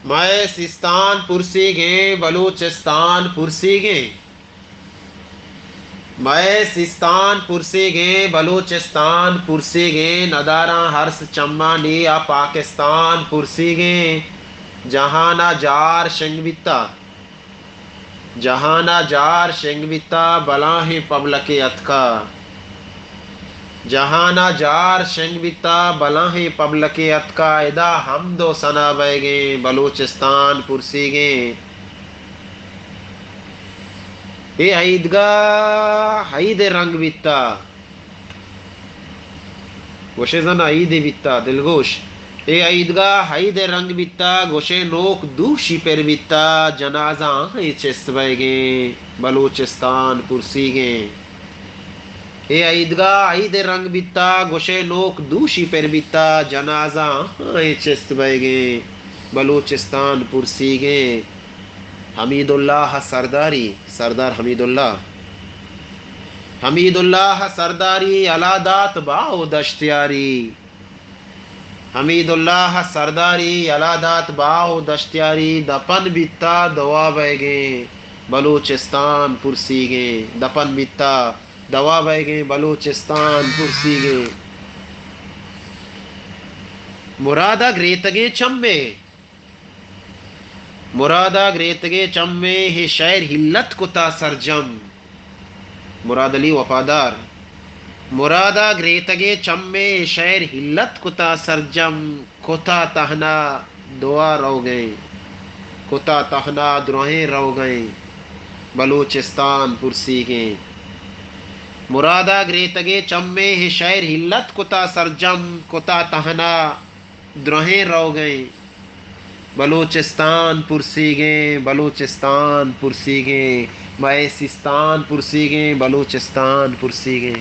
میں سستان پرسی گے بلوچستان پرسی گے میں سستان پرسی گے بلوچستان پرسی گے نداراں ہرس چمانی یا پاکستان پرسی گے جہانا جار شنگویتا جہانا جار شنگویتا بلاہ پبلک اتکا جہانا جار شنگویتا بلاہ پبلک اتکا ادا حمد و ثنا بے گے بلوچستان پرسی گے اے عیدگاہ عید رنگ بیتا گوشے زن عید بیتا دلگوش اے عیدگاہ عید رنگ بیتا گوشے نوک دوشی پر بیتا جنازہ چست بے گے بلوچستان پرسی گے اے عیدگاہ عید رنگ بیتا گوشے نوک دوشی پر بیتا جنازہ چست بے گے بلوچستان پرسی گے حمید اللہ سرداری سردار حمید اللہ سرداری علادات باو دشتیاری حمید اللہ سرداری علادات باو دشتیاری دپن بیتا دوا بے گے بلوچستان پرسی گے دپن بیتا دوا بے گے بلوچستان پرسی گے مرادہ گریتگے چمبے مرادہ گریتگے چمے ہے شہر ہلت کتا سرجم مراد علی وفادار مرادہ گریتگے چمے شہر ہلت کتا سرجم کتا تہنا دعا رو گئے کتا تہنا دروہیں رو گئے بلوچستان پرسی گے مرادہ گریتگے چمے ہے شہر ہلت کتا سرجم کتا تہنا دروہیں رو گئے بلوچستان پرسی گے بلوچستان پرسی گے میں سستان پرسی گے بلوچستان پرسی گے